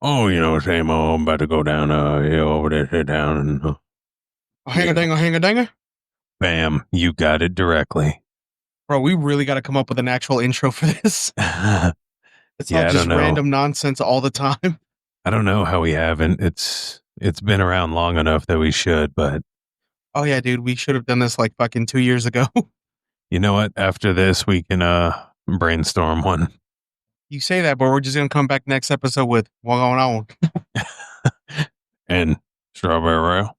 Oh, same old. I'm about to go down hill over there, sit down, and A you hang a know, dang, a hang a danger. bam, you got it directly. Bro, we really got to come up with an actual intro for this. Yeah, It's not I just don't know. random nonsense all the time. I don't know how we haven't. It's been around long enough that we should, but Oh yeah, dude, we should have done this like fucking 2 years ago. you know what? After this, we can brainstorm one. You say that, but we're just gonna come back next episode with what going on. And strawberry royal.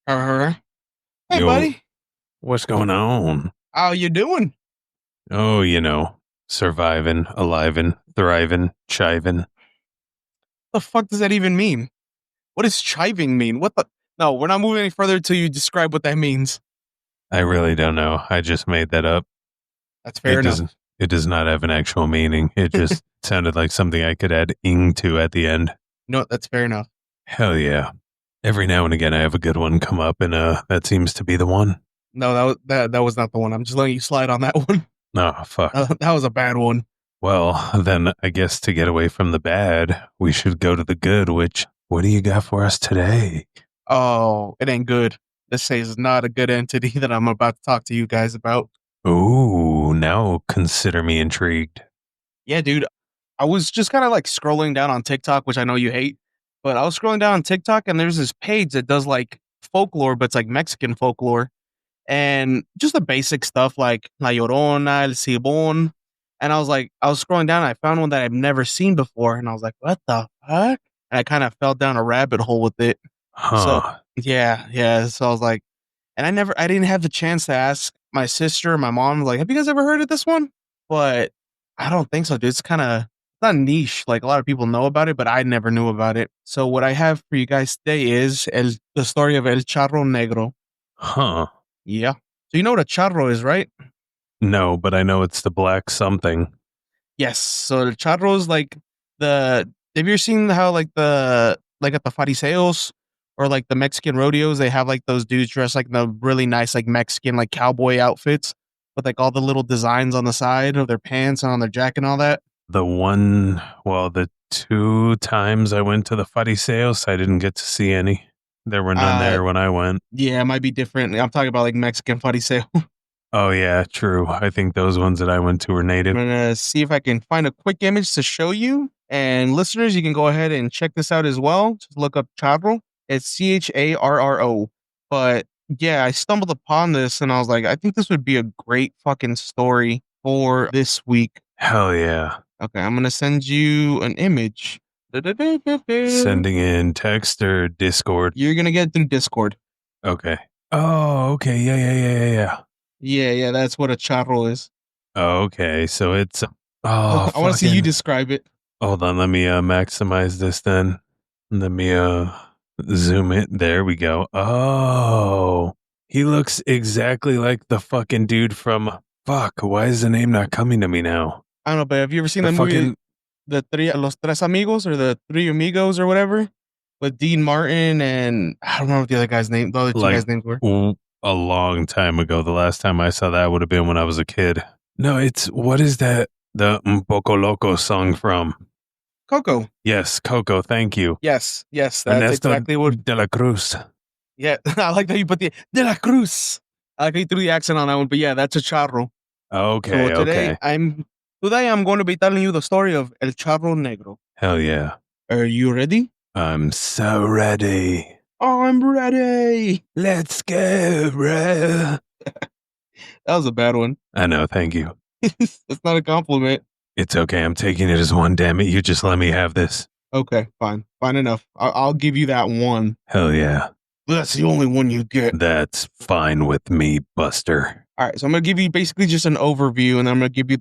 Hey, Yo, buddy, what's going on? how you doing? Oh, surviving, aliving, thriving, chiving. The fuck does that even mean? What does chiving mean? What the? No, we're not moving any further until you describe what that means. I really don't know. I just made that up. That's fair It enough. doesn't. It does not have an actual meaning. It just sounded like something I could add ing to at the end. No, that's fair enough. Hell yeah! Every now and again, I have a good one come up, and that seems to be the one. No, that was not the one. I'm just letting you slide on that one. Oh fuck. That was a bad one. Well, then I guess to get away from the bad, we should go to the good. Which, what do you got for us today? Oh, it ain't good. This is not a good entity that I'm about to talk to you guys about. Ooh, now consider me intrigued. Yeah, dude. I was just kind of like scrolling down on TikTok, which I know you hate, but I was scrolling down on TikTok and there's this page that does like folklore, but it's like Mexican folklore and just the basic stuff like La Llorona, El Cibón. And I was scrolling down and I found one that I've never seen before. And I was like, what the fuck? And I kind of fell down a rabbit hole with it. So, Huh. yeah. So I was like, and I didn't have the chance to ask my sister or my mom, like, have you guys ever heard of this one? But I don't think so, dude. It's kind of not niche. Like a lot of people know about it, but I never knew about it. So what I have for you guys today is the story of El Charro Negro. Huh. Yeah. So you know what a charro is, right? No, but I know it's the black something. Yes. So the charro is like the. Have you ever seen how like at the fariseos or like the Mexican rodeos, they have like those dudes dressed like in the really nice like Mexican like cowboy outfits with like all the little designs on the side of their pants and on their jacket and all that. The two times I went to the Fariseos, I didn't get to see any. There were none Uh, there when I went. yeah, it might be different. I'm talking about like Mexican fariseo. Oh, yeah, true. I think those ones that I went to were I'm native. gonna see if I can find a quick image to show you. And listeners, you can go ahead and check this out as well. Just look up Charro. It's Charro. But yeah, I stumbled upon this and I was like, I think this would be a great fucking story for this week. Hell yeah. Okay, I'm gonna send you an image. You're Sending in text or Discord. gonna get it through Discord. Okay. Oh, okay. Yeah. Yeah, that's what a charro is. Oh, okay. So it's, oh, I want to see you fucking, describe it. hold on. Let me maximize this then. Let me zoom it. There we go. Oh, he looks exactly like the fucking dude from, fuck, why is the name not coming to me now? I don't know, but have you ever seen The the movie fucking, Los Tres Amigos or the Three Amigos or whatever with Dean Martin and I don't remember what the other guy's name. The other two like, guys' names were. a long time ago. The last time I saw that would have been when I was a kid. No, it's, what is that? The Poco Loco song from? Coco. Yes, Coco, thank you. Yes, that's Ernesto exactly what. de la Cruz. Yeah, I like how you put the De La Cruz. I like how you threw the accent on that one, but yeah, that's a charro. So Okay. today I'm going to be telling you the story of El Charro Negro. Hell yeah. Are you ready? I'm so ready. I'm ready. Let's go, bro. That was a bad one. I know, thank you. It's not a compliment. It's okay, I'm taking it as one, damn it. You just let me have this. Okay, fine enough. I'll give you that one. Hell yeah. But that's the only one you get. That's fine with me, Buster. All right, so I'm gonna give you basically just an overview, and I'm gonna give you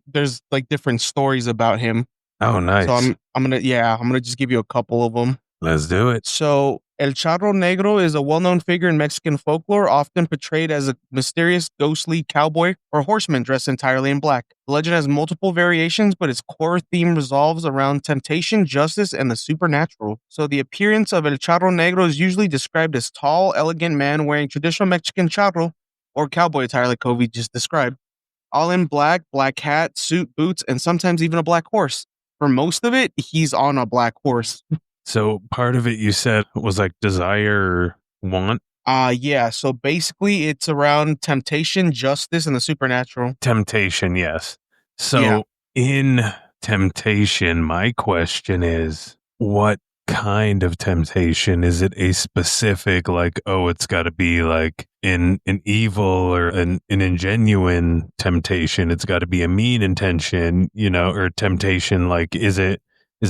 there's like different stories about him. Oh, nice. So I'm gonna just give you a couple of them. Let's do it. So El Charro Negro is a well-known figure in Mexican folklore, often portrayed as a mysterious, ghostly cowboy or horseman dressed entirely in black. The legend has multiple variations, but its core theme revolves around temptation, justice, and the supernatural. So the appearance of El Charro Negro is usually described as tall, elegant man wearing traditional Mexican charro or cowboy attire, like Kobe just described, all in black hat, suit, boots, and sometimes even a black horse. for most of it, he's on a black horse. So part of it you said was like desire or want. Yeah. So basically, it's around temptation, justice, and the supernatural. Temptation, yes. Yeah. So in temptation, my question is, what kind of temptation? Is it a specific, like, oh, it's got to be like an evil or an ingenuine temptation? It's got to be a mean intention, or temptation? Like, is it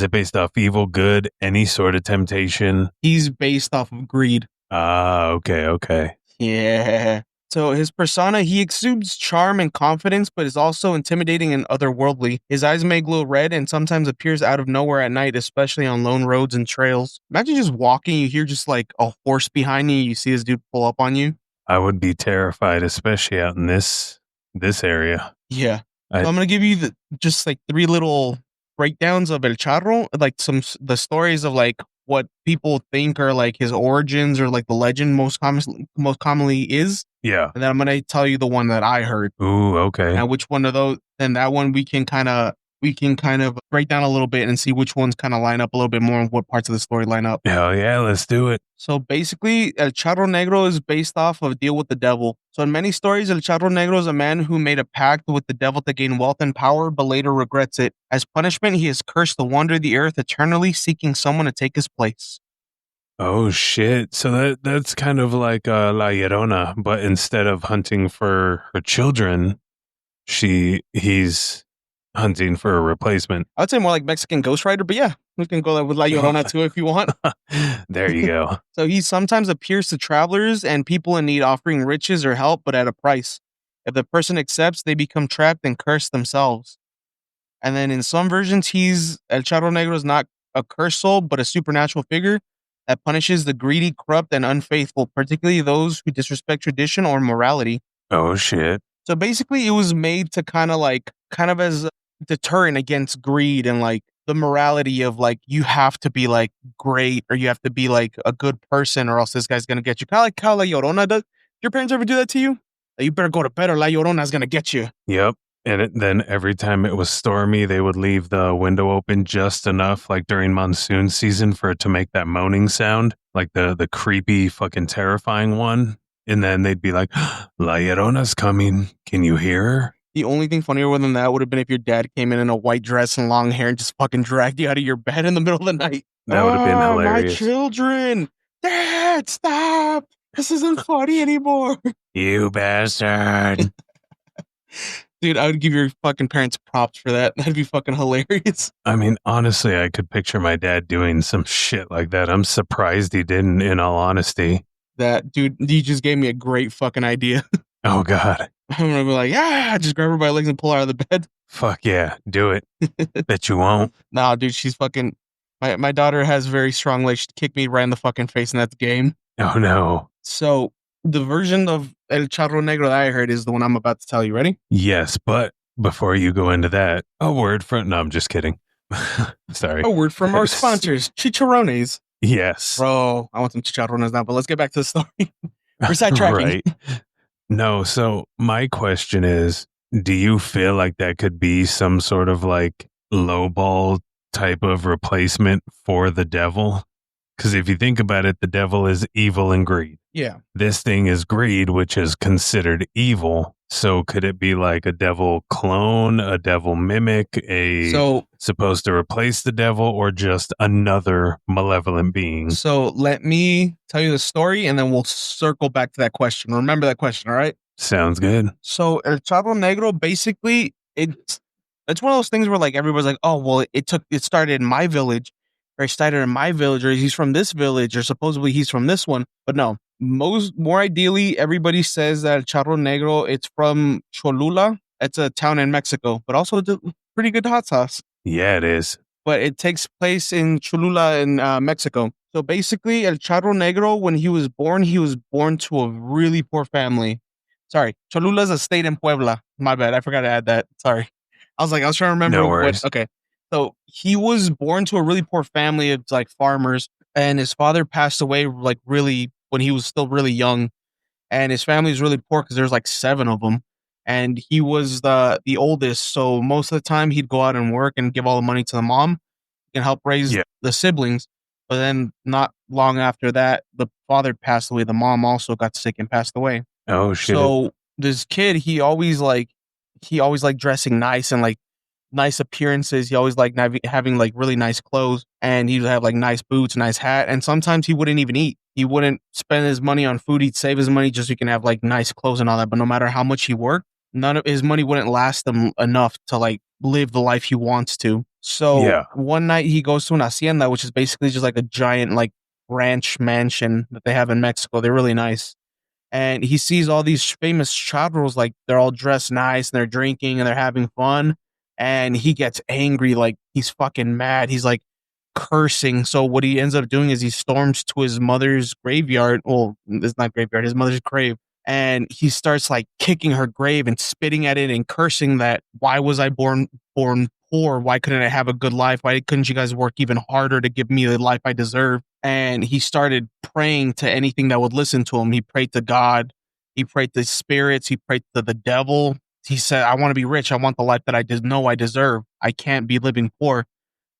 based off evil, good, any sort of temptation? He's based off of greed. Ah, okay. Yeah. So his persona, he exudes charm and confidence, but is also intimidating and otherworldly. His eyes may glow red and sometimes appears out of nowhere at night, especially on lone roads and trails. Imagine just walking, you hear just like a horse behind you, you see this dude pull up on you. I would be terrified, especially out in this area. Yeah. I So I'm gonna give you just like three little breakdowns of El Charro, like the stories of like what people think are like his origins or like the legend most commonly is. yeah. And then I'm gonna tell you the one that I heard. Ooh, okay. Now, which one of those? Then that one we can kind of break down a little bit and see which ones kind of line up a little bit more and what parts of the story line up. Hell yeah, let's do it. So basically, El Charro Negro is based off of a deal with the devil. So in many stories, El Charro Negro is a man who made a pact with the devil to gain wealth and power, but later regrets it. As punishment, he is cursed to wander the earth eternally, seeking someone to take his place. Oh shit. So that's kind of like La Llorona, but instead of hunting for her children, he's hunting for a replacement. I would say more like Mexican Ghost Rider, but yeah, we can go with La Llorona too if you want. There you go. So he sometimes appears to travelers and people in need, offering riches or help, but at a price. If the person accepts, they become trapped and curse themselves. And then in some versions, El Charro Negro is not a cursed soul, but a supernatural figure that punishes the greedy, corrupt, and unfaithful, particularly those who disrespect tradition or morality. Oh shit. So basically, it was made to kind of as a deterrent against greed and like the morality of like you have to be like great or you have to be like a good person or else this guy's gonna get you. Kind of like how La Llorona does. Your parents ever do that to you? Like, you better go to bed or La Llorona's gonna get you. Yep. And then every time it was stormy, they would leave the window open just enough, like during monsoon season, for it to make that moaning sound, like the creepy, fucking terrifying one. And then they'd be like, La Llorona's coming. Can you hear her? The only thing funnier than that would have been if your dad came in a white dress and long hair and just fucking dragged you out of your bed in the middle of the night. That would have been Oh, my hilarious. children! Dad, stop! This isn't funny anymore. You bastard. Dude, I would give your fucking parents props for that. That'd be fucking hilarious. I mean, honestly, I could picture my dad doing some shit like that. I'm surprised he didn't, in all honesty. That, dude, you just gave me a great fucking idea. Oh, God. I'm gonna be like, yeah, just grab her by the legs and pull her out of the bed. Fuck yeah. Do it. Bet you won't. Nah, dude, she's fucking. My daughter has very strong legs. She'd kick me right in the fucking face, and that's game. Oh, no. So the version of El Charro Negro that I heard is the one I'm about to tell you. Ready? Yes, but before you go into that, a word from... No, I'm just kidding. Sorry. A word from our sponsors, Chicharrones. Yes. Bro, I want some chicharrones now, but let's get back to the story. We're sidetracking. Right. No, so my question is, do you feel like that could be some sort of like lowball type of replacement for the devil? Because if you think about it, the devil is evil and greed. Yeah. This thing is greed, which is considered evil. So could it be like a devil clone, a devil mimic, supposed to replace the devil, or just another malevolent being? So let me tell you the story and then we'll circle back to that question. Remember that question, all right? Sounds good. So El Charro Negro, basically, it's one of those things where like everybody's like, oh, well, it started in my village, or it started in my village, or he's from this village, or supposedly he's from this one. But no, more ideally, everybody says that El Charro Negro, it's from Cholula. It's a town in Mexico, but also it's a pretty good hot sauce. Yeah, it is. But it takes place in Cholula in Mexico. So basically, El Charro Negro, when he was born to a really poor family. Sorry, Cholula is a state in Puebla. My bad, I forgot to add that. Sorry. I was trying to remember No worries. okay. So he was born to a really poor family of like farmers, and his father passed away like really when he was still really young, and his family was really poor because there's like 7 of them. and he was the oldest. So most of the time he'd go out and work and give all the money to the mom and help raise Yeah. the siblings. But then not long after that, the father passed away. The mom also got sick and passed away. Oh shit. So this kid, he always like dressing nice and like nice appearances. He always like having like really nice clothes, and he'd have like nice boots, nice hat. And sometimes he wouldn't even eat. He wouldn't spend his money on food. He'd save his money just so he can have like nice clothes and all that. But no matter how much he worked, none of his money wouldn't last him enough to like live the life he wants to. So Yeah. one night he goes to an hacienda, which is basically just like a giant like ranch mansion that they have in Mexico. They're really nice, and he sees all these famous charros, like they're all dressed nice and they're drinking and they're having fun, and he gets angry, like he's fucking mad. He's like cursing. So what he ends up doing is he storms to his mother's graveyard. Well, it's not graveyard, his mother's grave, and he starts like kicking her grave and spitting at it and cursing that why was I born poor? Why couldn't I have a good life? Why couldn't you guys work even harder to give me the life I deserve? And he started praying to anything that would listen to him. He prayed to God, he prayed to spirits, he prayed to the devil. He said, I want to be rich. I want the life that I did know I deserve. I can't be living poor.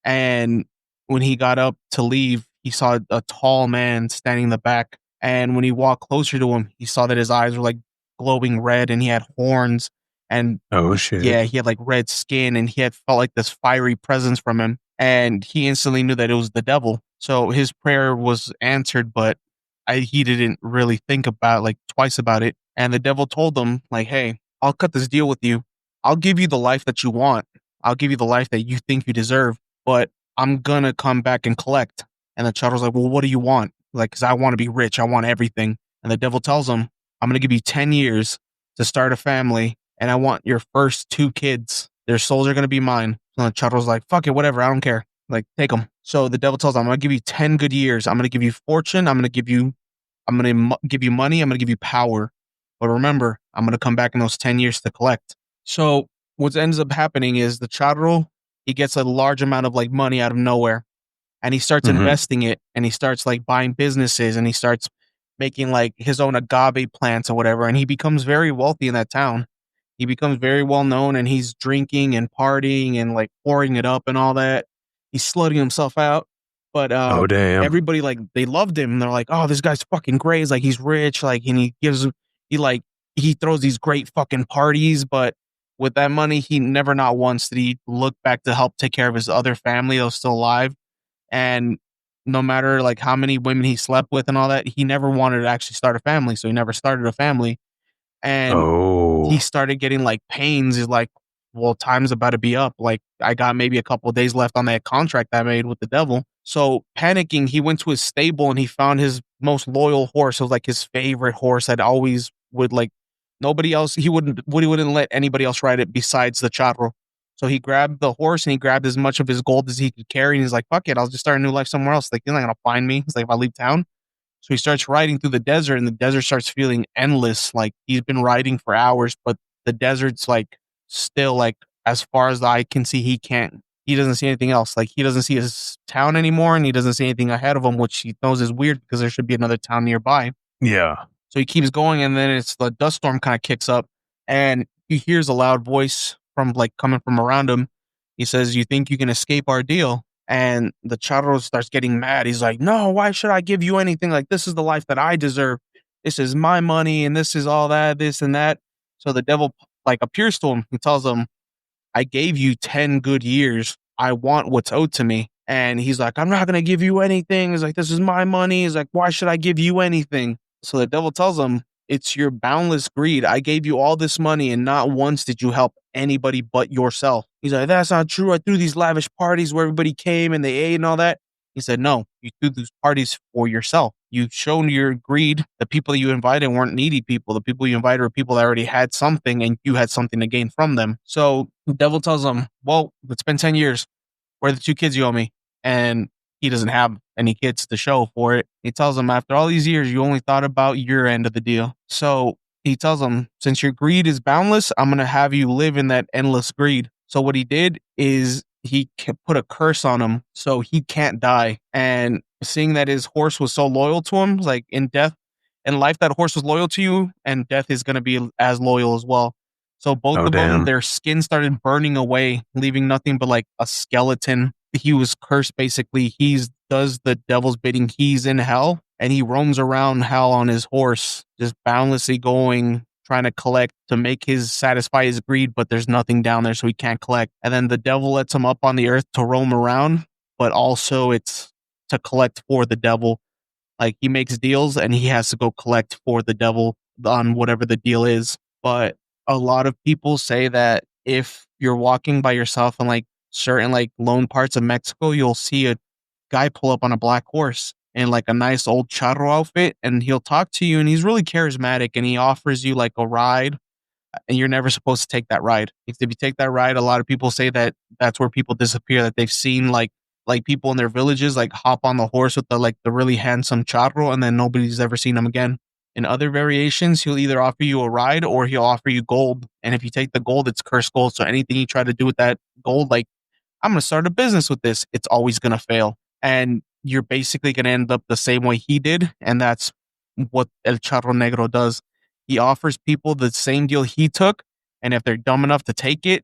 And when he got up to leave, he saw a tall man standing in the back. And when he walked closer to him, he saw that his eyes were like glowing red and he had horns. And Oh shit. yeah, he had like red skin and he had felt like this fiery presence from him. And he instantly knew that it was the devil. So his prayer was answered, but he didn't really think about like twice about it. And the devil told him, like, hey, I'll cut this deal with you. I'll give you the life that you want. I'll give you the life that you think you deserve, but I'm gonna come back and collect. And the child's like, well, what do you want? Like, cause I want to be rich. I want everything. And the devil tells him, I'm gonna give you 10 years to start a family, and I want your first two kids. Their souls are gonna be mine. So the child's like, fuck it, whatever. I don't care. Like, take them. So the devil tells him, I'm gonna give you 10 good years. I'm gonna give you fortune. I'm gonna give you money. I'm gonna give you power. But remember, I'm gonna come back in those 10 years to collect. So what ends up happening is the charro, he gets a large amount of like money out of nowhere, and he starts Hmm. investing it, and he starts like buying businesses, and he starts making like his own agave plants or whatever, and he becomes very wealthy in that town. He becomes very well known, and he's drinking and partying and like pouring it up and all that. He's slutting himself out, but Oh damn. everybody like they loved him. They're like, oh, this guy's fucking great. He's like he's rich, like, and he like he throws these great fucking parties, but with that money, he never not once did he look back to help take care of his other family that was still alive. And no matter like how many women he slept with and all that, he never wanted to actually start a family. So he never started a family. And he Oh. started getting like pains. He's like, well, time's about to be up. Like, I got maybe a couple of days left on that contract I made with the devil. So panicking, he went to his stable and he found his most loyal horse. It was like his favorite horse that always would like nobody else. He wouldn't let anybody else ride it besides the charro. So he grabbed the horse and he grabbed as much of his gold as he could carry. And he's like, fuck it, I'll just start a new life somewhere else. Like, you're not gonna find me. He's like, if I leave town. So he starts riding through the desert, and the desert starts feeling endless. Like he's been riding for hours, but the desert's like still like as far as the eye can see, he doesn't see anything else. Like he doesn't see his town anymore, and he doesn't see anything ahead of him, which he knows is weird because there should be another town nearby. Yeah. So he keeps going, and then it's the dust storm kind of kicks up, and he hears a loud voice from like coming from around him. He says, "You think you can escape our deal?" And the charro starts getting mad. He's like, "No, why should I give you anything? Like this is the life that I deserve. This is my money, and this is all that, this and that." So the devil like appears to him. He tells him, I gave you 10 good years. I want what's owed to me. And he's like, I'm not going to give you anything. He's like, this is my money. He's like, why should I give you anything? So the devil tells him, it's your boundless greed. I gave you all this money and not once did you help anybody but yourself. He's like, that's not true. I threw these lavish parties where everybody came and they ate and all that. He said, no, you threw these parties for yourself. You've shown your greed. The people that you invited weren't needy people. The people you invited were people that already had something and you had something to gain from them. So the devil tells him, well, it's been 10 years. Where are the two kids you owe me? And he doesn't have any kids to show for it. He tells him, after all these years, you only thought about your end of the deal. So he tells him, since your greed is boundless, I'm going to have you live in that endless greed. So what he did is he put a curse on him so he can't die. And seeing that his horse was so loyal to him, like in death, in life, that horse was loyal to you, and death is going to be as loyal as well. So both Oh, of them, damn. their skin started burning away, leaving nothing but like a skeleton. He was cursed basically. He's does the devil's bidding. He's in hell and he roams around hell on his horse, just boundlessly going, trying to collect to make his satisfy his greed, but there's nothing down there, so he can't collect. And then the devil lets him up on the earth to roam around, but also it's to collect for the devil. Like he makes deals and he has to go collect for the devil on whatever the deal is. But a lot of people say that if you're walking by yourself in like certain like lone parts of Mexico, you'll see a guy pull up on a black horse in like a nice old charro outfit and he'll talk to you and he's really charismatic and he offers you like a ride and you're never supposed to take that ride. If you take that ride, a lot of people say that that's where people disappear. That they've seen like people in their villages like hop on the horse with the really handsome charro, and then nobody's ever seen them again. In other variations, he'll either offer you a ride or he'll offer you gold. And if you take the gold, it's cursed gold. So anything you try to do with that gold, like I'm gonna start a business with this, it's always gonna fail. And you're basically gonna end up the same way he did, and that's what El Charro Negro does. He offers people the same deal he took, and if they're dumb enough to take it,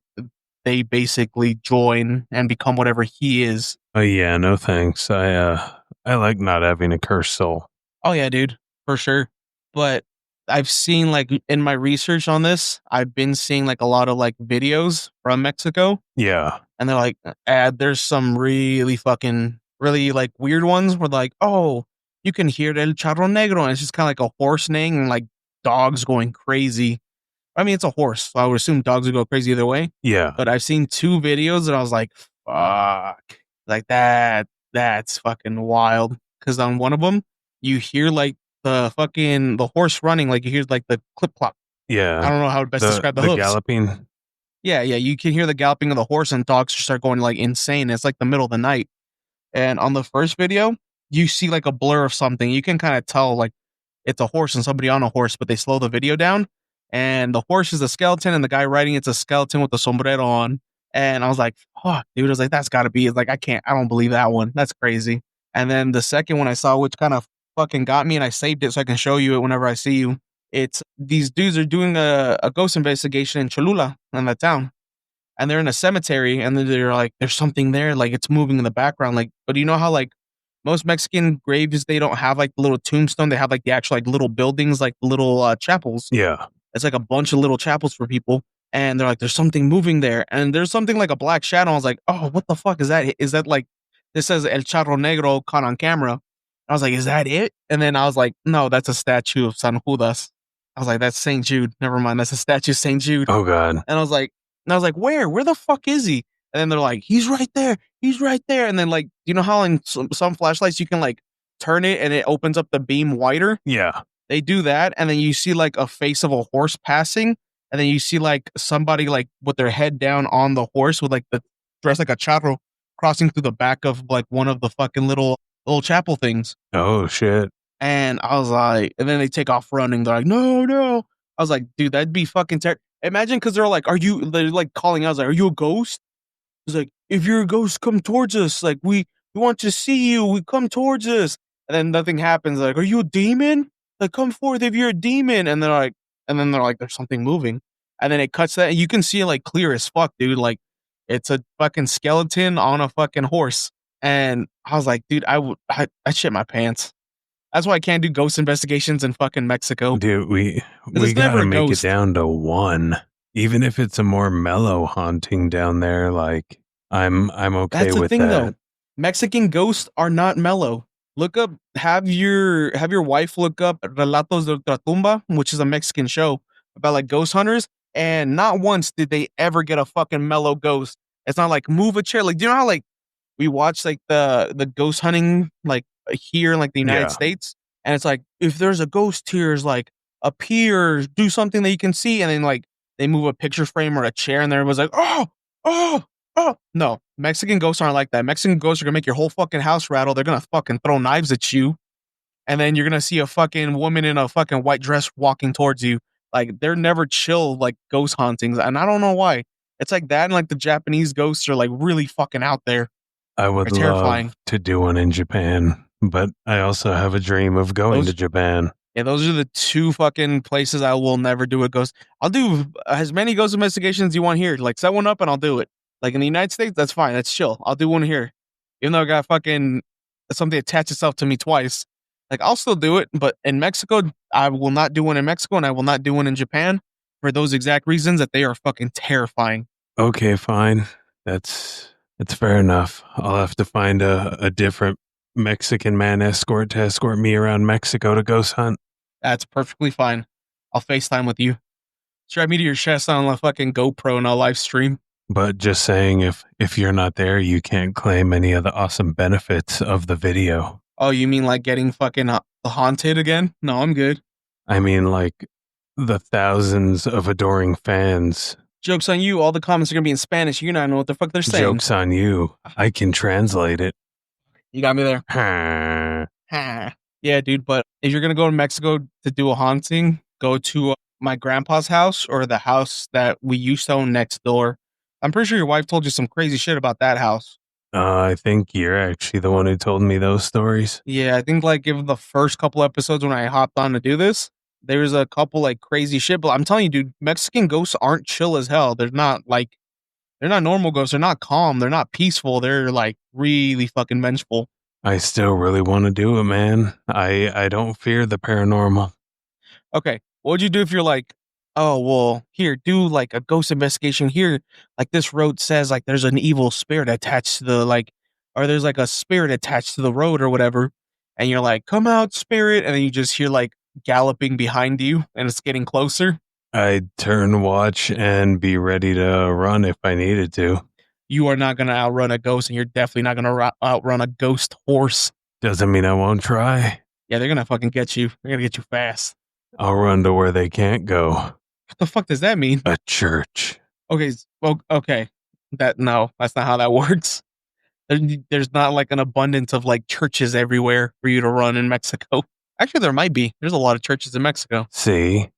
they basically join and become whatever he is. Oh, yeah, no thanks. I like not having a cursed soul. Oh yeah, dude, for sure. But I've seen like in my research on this, I've been seeing like a lot of like videos from Mexico, Yeah, and they're like, there's some really fucking really like weird ones where like, oh, you can hear El Charro Negro, and it's just kind of like a horse neighing and like dogs going crazy. I mean, it's a horse, so I would assume dogs would go crazy either way. yeah, But I've seen two videos and I was like, fuck, like that's fucking wild. Because on one of them, you hear like the horse running, like you hear like the clip clop. I yeah. don't know how to best describe the The hooves. galloping. Yeah, yeah, you can hear the galloping of the horse and dogs just start going like insane. It's like the middle of the night. And on the first video, you see like a blur of something. You can kind of tell like it's a horse and somebody on a horse, but they slow the video down. And the horse is a skeleton, and the guy riding it's a skeleton with the sombrero on. And I was like, fuck, dude. I was like, that's gotta be. It's like, I don't believe that one. That's crazy. And then the second one I saw, which kind of fucking got me, and I saved it so I can show you it whenever I see you. It's these dudes are doing a ghost investigation in Cholula, in that town, and they're in a cemetery and they're like there's something there like it's moving in the background like but you know how like most Mexican graves they don't have like the little tombstone, they have like the actual like little buildings like little chapels. Yeah, It's like a bunch of little chapels for people and they're like there's something moving there and there's something like a black shadow. I was like, oh, what the fuck is that like this says El Charro Negro caught on camera. I was like, is that it? And then I was like, no, that's a statue of San Judas. I was like, that's St. Jude, never mind, that's a statue of St. Jude. oh god. And I was like, where the fuck is he? And then they're like, he's right there, he's right there. And then like, you know how in some flashlights you can like turn it and it opens up the beam wider? Yeah, They do that, and then you see like a face of a horse passing, and then you see like somebody like with their head down on the horse with like the dressed like a charro crossing through the back of like one of the fucking little chapel things. oh shit. And I was like, and then they take off running. They're like, no, no. I was like, dude, that'd be fucking terrible. Imagine because they're like, they're like calling out, like, are you a ghost? It's like, if you're a ghost, come towards us. Like, we want to see you. We come towards us. And then nothing happens. Like, are you a demon? Like, come forth if you're a demon. And then they're like, there's something moving. And then it cuts that, and you can see it like clear as fuck, dude. Like, it's a fucking skeleton on a fucking horse. And I was like, dude, I shit my pants. That's why I can't do ghost investigations in fucking Mexico. Dude, Because we it's never gotta a make it ghost. down to one. Even if it's a more mellow haunting down there, like I'm okay That's the with thing though. that. Mexican ghosts are not mellow. Look up have your wife look up Relatos de Ultratumba, which is a Mexican show about like ghost hunters, and not once did they ever get a fucking mellow ghost. It's not like move a chair. Like, do you know how like we watch like the ghost hunting like here in like the United Yeah. States, and it's like if there's a ghost here, is like appear, do something that you can see, and then like they move a picture frame or a chair, and everyone's like, oh, oh. No, Mexican ghosts aren't like that. Mexican ghosts are gonna make your whole fucking house rattle. They're gonna fucking throw knives at you, and then you're gonna see a fucking woman in a fucking white dress walking towards you. Like they're never chill like ghost hauntings, and I don't know why. It's like that, and like the Japanese ghosts are like really fucking out there. I They're would terrifying. love to do one in Japan, but I also have a dream of going to Those Japan. Yeah, those are the two fucking places I will never do a ghost. I'll do as many ghost investigations you want here. Like set one up and I'll do it. Like in the United States, that's fine. That's chill. I'll do one here. Even though I got fucking something attach itself to me twice. Like I'll still do it, but in Mexico, I will not do one in Mexico and I will not do one in Japan for those exact reasons that they are fucking terrifying. Okay, fine. That's fair enough. I'll have to find a different Mexican man escort to escort me around Mexico to ghost hunt. That's perfectly fine. I'll FaceTime with you. Strap me to your chest on a fucking GoPro and I'll live stream. But just saying, if you're not there, you can't claim any of the awesome benefits of the video. Oh, you mean like getting fucking haunted again? No, I'm good. I mean, like the thousands of adoring fans. Joke's on you. All the comments are gonna be in Spanish. You not know what the fuck they're saying. Joke's on you. I can translate it. You got me there. Yeah, dude. But if you're gonna go to Mexico to do a haunting, go to my grandpa's house or the house that we used to own next door. I'm pretty sure your wife told you some crazy shit about that house. I think you're actually the one who told me those stories. Yeah, I think like in the first couple episodes when I hopped on to do this, there was a couple like crazy shit. But I'm telling you, dude, Mexican ghosts aren't chill as hell. They're not normal ghosts. They're not calm. They're not peaceful. They're like really fucking vengeful. I still really want to do it, man. I don't fear the paranormal. Okay, what would you do if you're like, oh well, here, do like a ghost investigation here. Like this road says like there's an evil spirit attached to the like, or there's like a spirit attached to the road or whatever, and you're like, come out, spirit, and then you just hear like galloping behind you, and it's getting closer. I'd turn watch and be ready to run if I needed to. You are not gonna outrun a ghost, and you're definitely not gonna outrun a ghost horse. Doesn't mean I won't try. Yeah, they're gonna fucking get you. They're gonna get you fast. I'll run to where they can't go. What the fuck does that mean? A church. Okay, well, okay. That no, that's not how that works. There's not like an abundance of like churches everywhere for you to run in Mexico. Actually, there might be. There's a lot of churches in Mexico. See.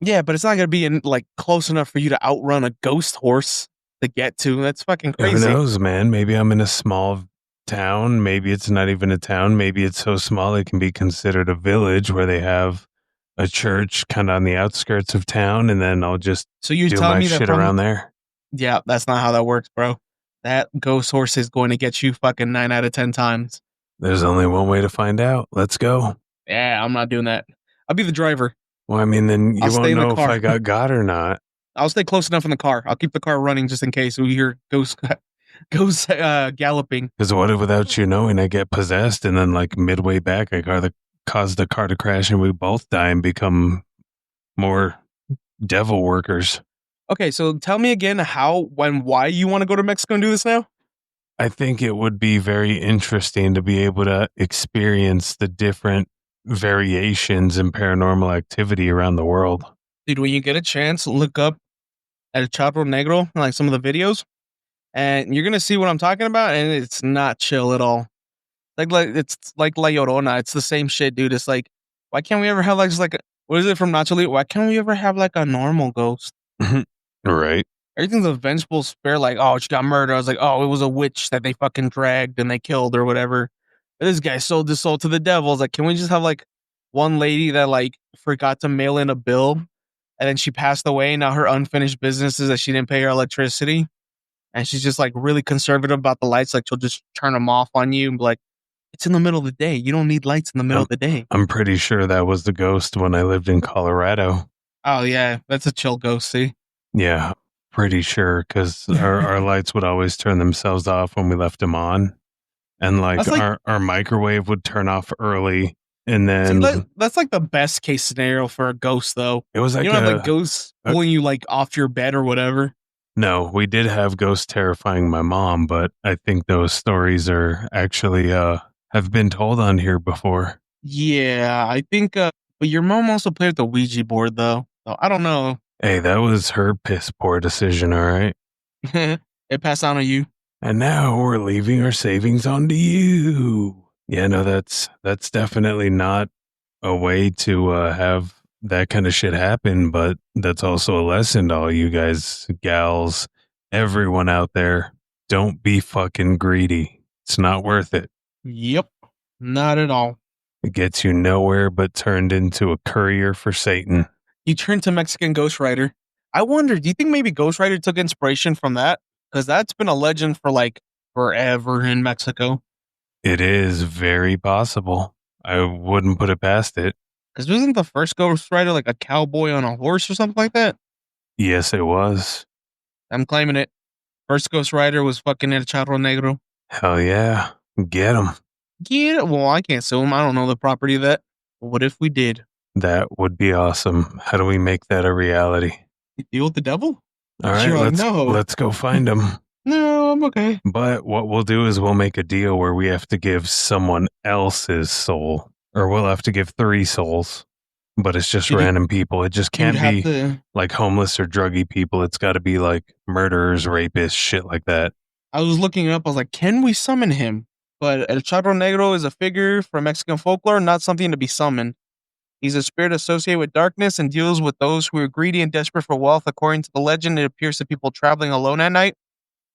Yeah, but it's not gonna be in like close enough for you to outrun a ghost horse to get to. That's fucking Who crazy. knows, man? Maybe I'm in a small town. Maybe it's not even a town. Maybe it's so small it can be considered a village where they have a church kind of on the outskirts of town, and then I'll just So you're do telling my me that shit from around there. yeah, that's not how that works, bro. That ghost horse is going to get you fucking 9 out of 10 times. There's only one way to find out. Let's go. Yeah, I'm not doing that. I'll be the driver. Well, I mean, then you I'll stay won't in the know if car. I got or not. I'll stay close enough in the car. I'll keep the car running just in case we hear ghosts galloping. Because what if without you knowing I get possessed and then like midway back cause the car to crash and we both die and become more devil workers? Okay, so tell me again how, when, why you want to go to Mexico and do this now? I think it would be very interesting to be able to experience the different variations in paranormal activity around the world. Dude, when you get a chance, look up at Charro Negro, like some of the videos, and you're gonna see what I'm talking about, and it's not chill at all. Like it's like La Llorona. It's the same shit, dude. It's like, why can't we ever have like just like what is it from Nacho Libre? Why can't we ever have like a normal ghost? Right. Everything's a vengeful spirit, like, oh, she got murdered. I was like, oh, it was a witch that they fucking dragged and they killed or whatever. This guy sold his soul to the devil. I was like, can we just have like one lady that like forgot to mail in a bill and then she passed away? Now her unfinished business is that she didn't pay her electricity. And she's just like really conservative about the lights. Like she'll just turn them off on you and be like, it's in the middle of the day. You don't need lights in the middle of the day. I'm pretty sure that was the ghost when I lived in Colorado. Oh, yeah. That's a chill ghost, see? Yeah, pretty sure because our lights would always turn themselves off when we left them on. And like, That's like our microwave would turn off early. And then that's like the best case scenario for a ghost, though. it was like You don't have like ghosts pulling you like off your bed or whatever. no, we did have ghosts terrifying my mom, but I think those stories are actually have been told on here before. Yeah, I think. But your mom also played with the Ouija board, though. So I don't know. Hey, that was her piss poor decision, all right? It passed on to you. And now we're leaving our savings on to you. Yeah, no, that's definitely not a way to have that kind of shit happen, but that's also a lesson to all you guys, gals, everyone out there. Don't be fucking greedy. It's not worth it. Yep, not at all. It gets you nowhere but turned into a courier for Satan. You turned to Mexican Ghost Rider. I wonder, do you think maybe Ghost Rider took inspiration from that? Because that's been a legend for like forever in Mexico. It is very possible. I wouldn't put it past it. Because wasn't the first Ghost Rider like a cowboy on a horse or something like that? Yes, it was. I'm claiming it. First Ghost Rider was fucking El Charro Negro. Hell yeah. Get him. Yeah, well, I can't sue him. I don't know the property of that. But what if we did? That would be awesome. How do we make that a reality? You deal with the devil? All right, You're like, no. let's go find him. No, I'm okay. But what we'll do is we'll make a deal where we have to give someone else's soul, or we'll have to give 3 souls. But it's just You'd- random people. It just You'd can't have be to. like homeless or druggy people. It's got to be like murderers, rapists, shit like that. I was looking it up. I was like, can we summon him? But El Charro Negro is a figure from Mexican folklore, not something to be summoned. He's a spirit associated with darkness and deals with those who are greedy and desperate for wealth. According to the legend, it appears to people traveling alone at night,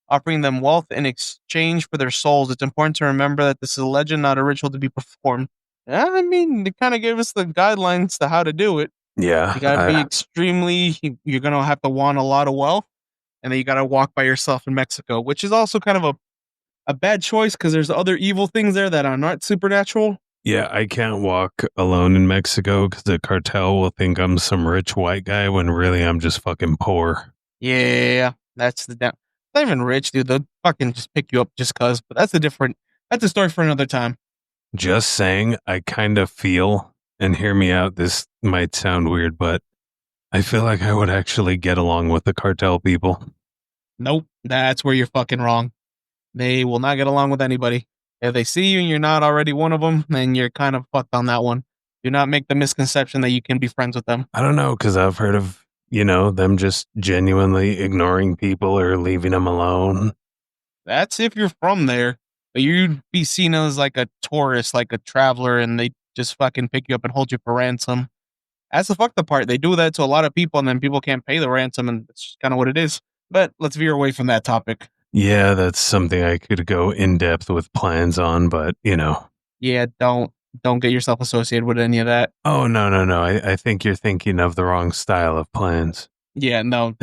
offering them wealth in exchange for their souls. It's important to remember that this is a legend, not a ritual to be performed. Yeah, I mean, they kind of gave us the guidelines to how to do it. Yeah. You gotta be extremely, you're gonna have to want a lot of wealth, and then you gotta walk by yourself in Mexico, which is also kind of a bad choice because there's other evil things there that are not supernatural. Yeah, I can't walk alone in Mexico because the cartel will think I'm some rich white guy when really I'm just fucking poor. Yeah, that's the down. Not even rich, dude. They'll fucking just pick you up just cause. But that's a story for another time. Just saying, I kind of feel, and hear me out, this might sound weird, but I feel like I would actually get along with the cartel people. Nope, that's where you're fucking wrong. They will not get along with anybody. If they see you and you're not already one of them, then you're kind of fucked on that one. Do not make the misconception that you can be friends with them. I don't know, because I've heard of, them just genuinely ignoring people or leaving them alone. That's if you're from there. But you'd be seen as like a tourist, like a traveler, and they just fucking pick you up and hold you for ransom. That's the fucked up part. They do that to a lot of people, and then people can't pay the ransom, and it's kind of what it is. But let's veer away from that topic. Yeah, that's something I could go in depth with plans on, but Yeah, don't get yourself associated with any of that. Oh, no. I think you're thinking of the wrong style of plans. Yeah, no,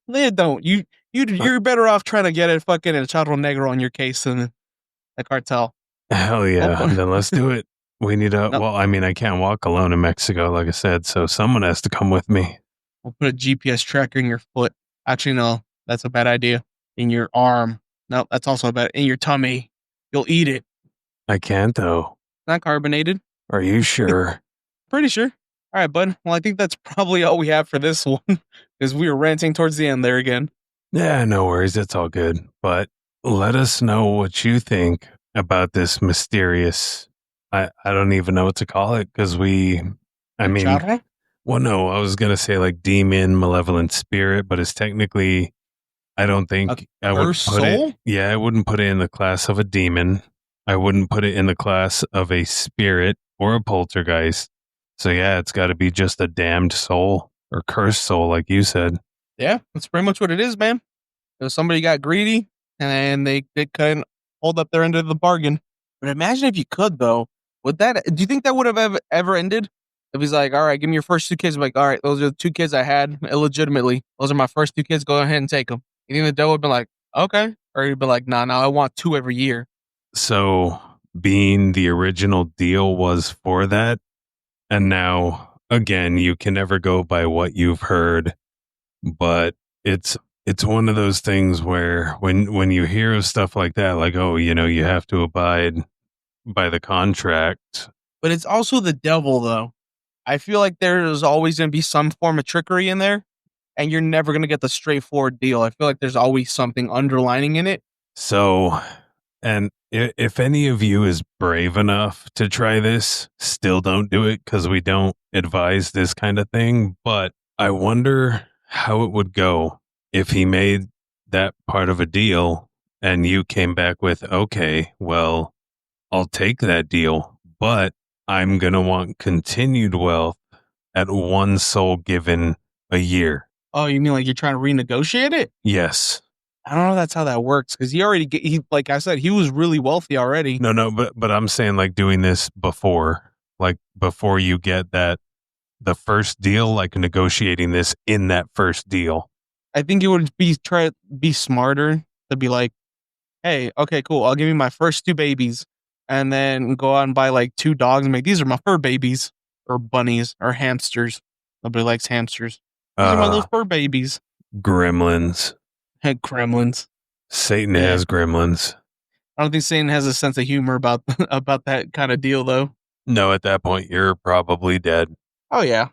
they don't. You're better off trying to get a fucking El Charro Negro on your case than the cartel. Hell yeah. Then let's do it. We need No. well, I mean, I can't walk alone in Mexico, like I said, so someone has to come with me. We'll put a GPS tracker in your foot. Actually, no, that's a bad idea. In your arm. No, that's also bad. In your tummy. You'll eat it. I can't, though. Not carbonated. Are you sure? Pretty sure. All right, bud. Well, I think that's probably all we have for this one because we were ranting towards the end there again. Yeah, no worries. It's all good. But let us know what you think about this mysterious, I don't even know what to call it because Charro? well, no, I was going to say like demon, malevolent spirit, but it's technically, I don't think I would put soul? it. Yeah, I wouldn't put it in the class of a demon. I wouldn't put it in the class of a spirit or a poltergeist. So yeah, it's got to be just a damned soul or cursed soul, like you said. Yeah, that's pretty much what it is, man. Somebody got greedy and they couldn't hold up their end of the bargain. But imagine if you could, though. Do you think that would have ever ended? If he's like, all right, give me your first 2 kids. I'm like, all right, those are the 2 kids I had illegitimately. Those are my first 2 kids. Go ahead and take them. You think the devil would be like, okay? Or he'd be like, nah, I want 2 every year. So being the original deal was for that. And now, again, you can never go by what you've heard, but it's one of those things where when you hear of stuff like that, like, oh, you have to abide by the contract. But it's also the devil, though. I feel like there's always going to be some form of trickery in there, and you're never going to get the straightforward deal. I feel like there's always something underlining in it. So, and if any of you is brave enough to try this, still don't do it because we don't advise this kind of thing. But I wonder how it would go if he made that part of a deal and you came back with, okay, well, I'll take that deal, but I'm going to want continued wealth at 1 soul given a year. Oh, you mean like you're trying to renegotiate it? Yes. I don't know if that's how that works because he like I said, he was really wealthy already. No, but I'm saying like doing this before. Like before you get the first deal, like negotiating this in that first deal. I think it would be smarter to be like, hey, okay, cool. I'll give you my first two babies, and then go out and buy like two dogs and make these are my fur babies or bunnies or hamsters. Nobody likes hamsters. These are my little Uh, fur babies. Gremlins. Head gremlins. Satan Yeah, has gremlins. I don't think Satan has a sense of humor about about that kind of deal though. No, at that point, you're probably dead. Oh yeah,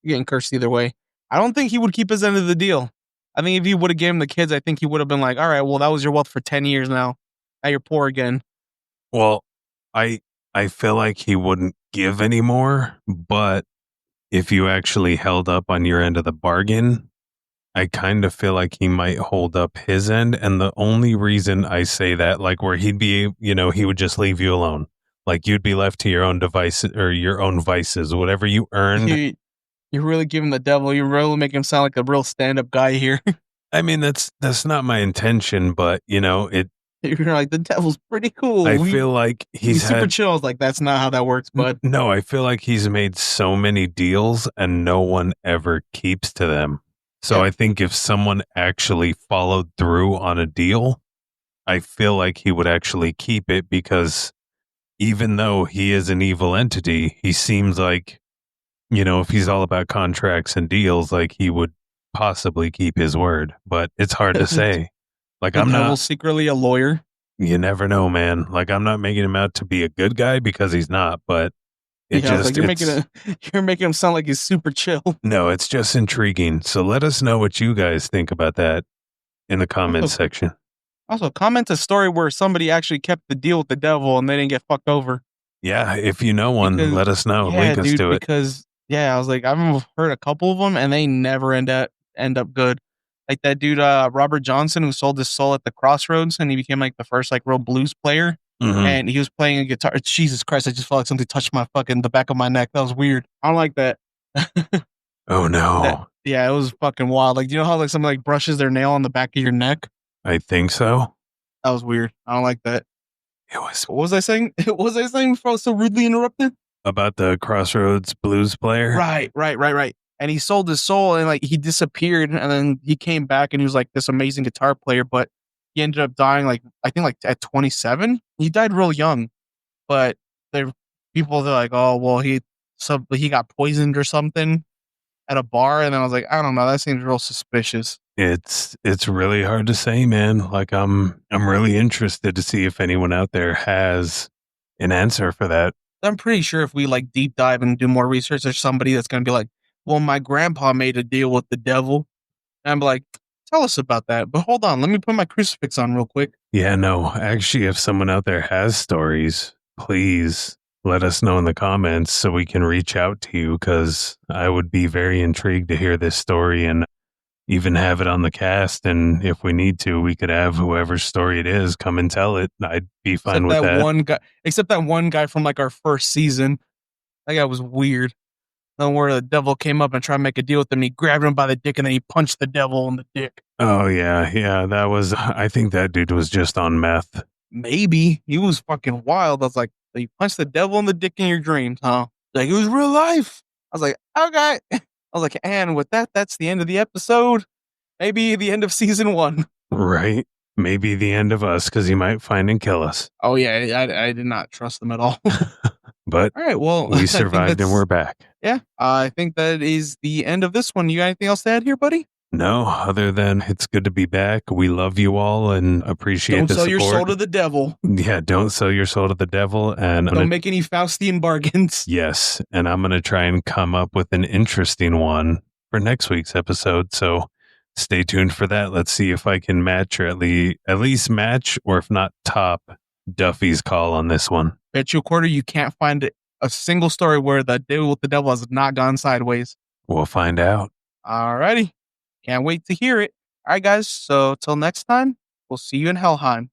you're getting cursed either way. I don't think he would keep his end of the deal. I think if he would have given him the kids, I think he would have been like, all right, well, that was your wealth for 10 years now. Now you're poor again. Well, I I feel like he wouldn't give anymore, but if you actually held up on your end of the bargain, I kind of feel like he might hold up his end. And the only reason I say that, like where he'd be, he would just leave you alone. Like you'd be left to your own devices or your own vices, whatever you earned. You, you're really giving the devil, you're really making him sound like a real stand up guy here. I mean, that's not my intention, but You're like, the devil's pretty cool. I feel like He's he's super had chill. I was like, that's not how that works, bud. no, I feel like he's made so many deals and no one ever keeps to them. So Yeah. I think if someone actually followed through on a deal, I feel like he would actually keep it because even though he is an evil entity, he seems like, if he's all about contracts and deals, like he would possibly keep his word. But it's hard to the, say. Like the I'm not, devil's secretly a lawyer. you never know, man. Like I'm not making him out to be a good guy because he's not, but Yeah, I was like, you're making him sound like he's super chill. no, it's just intriguing. So let us know what you guys think about that in the comments Also, section. also comment a story where somebody actually kept the deal with the devil and they didn't get fucked over. Yeah, if you know one, Because let us know. yeah, Link us dude, to it. because yeah, I was like, I've heard a couple of them and they never end up good. Like that dude, Robert Johnson, who sold his soul at the crossroads and he became like the first like real blues player. Hmm. And he was playing a guitar. Jesus Christ, I just felt like something touched my fucking the back of my neck. That was weird. I don't like that. Oh That no, yeah, it was fucking wild. Like, do you know how like somebody like brushes their nail on the back of your neck? I think so. That was weird. I don't like that. It was What was I saying? What was I saying before I was so rudely interrupted? about the Crossroads blues player. Right. And he sold his soul and like he disappeared and then he came back and he was like this amazing guitar player, but he ended up dying like I think like at 27. He died real young, but there they're like, oh well he got poisoned or something at a bar, and then I was like, I don't know, that seems real suspicious. It's really hard to say, man. Like I'm really interested to see if anyone out there has an answer for that. I'm pretty sure if we like deep dive and do more research, there's somebody that's gonna be like, well, my grandpa made a deal with the devil. And I'm like, tell us about that. But hold on, let me put my crucifix on real quick. Yeah, no, actually, if someone out there has stories, please let us know in the comments so we can reach out to you because I would be very intrigued to hear this story and even have it on the cast. And if we need to, we could have whoever's story it is come and tell it. I'd be fine with that. Except that one guy from like our first season. That guy was weird. The one where the devil came up and tried to make a deal with him. He grabbed him by the dick and then he punched the devil in the dick. Oh, yeah, that was, I think that dude was just on meth. Maybe he was fucking wild. I was like, you punched the devil in the dick in your dreams, huh? Like, it was real life. I was like, okay. I was like, and with that, that's the end of the episode. Maybe the end of season 1. Right? Maybe the end of us because he might find and kill us. Oh yeah, I did not trust them at all. But All right, well, we survived and we're back. Yeah, I think that is the end of this one. You got anything else to add here, buddy? No, other than it's good to be back. We love you all and appreciate Don't the sell support. your soul to the devil. Yeah, don't sell your soul to the devil. And Don't make any Faustian bargains. yes, and I'm going to try and come up with an interesting one for next week's episode. So stay tuned for that. Let's see if I can match or at least match, or if not top, Duffy's call on this one. Bet you a quarter you can't find a single story where the deal with the devil has not gone sideways. We'll find out. Alrighty. Can't wait to hear it. All right, guys. So till next time, we'll see you in Helheim.